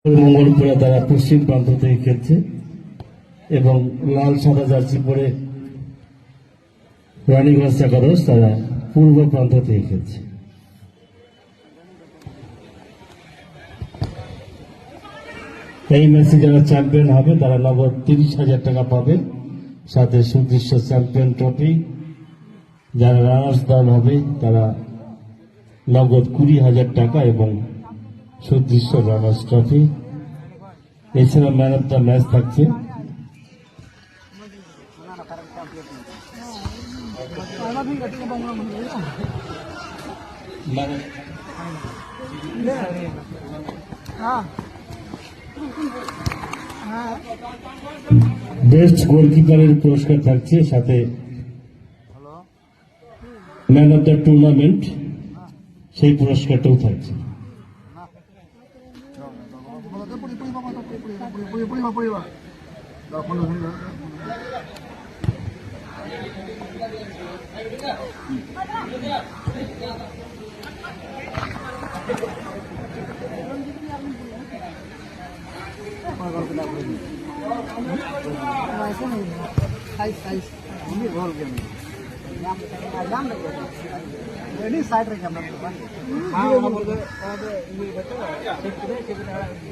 মঙ্গলপুরা তারা পশ্চিম প্রান্ত থেকে খেলছে এবং লাল সাদা জার্সি পরে রানীগঞ্জ একাদশ তারা পূর্ব প্রান্ত থেকে খেলছে। এই ম্যাচে যারা চ্যাম্পিয়ন হবে তারা নগদ 30,000 টাকা পাবে, সাথে সুদৃশ্য চ্যাম্পিয়ন ট্রফি। যারা রানার্স দল হবে তারা নগদ 20,000 টাকা এবং সুদৃশ্য রানার্স ট্রফি। এছাড়া ম্যান অফ দ্য ম্যাচ থাকছে। বেস্ট গোলকিপারের পুরস্কার থাকছে, সাথে ম্যান অফ দ্য টুর্নামেন্ট সেই পুরস্কারটাও থাকছে। साइड रखे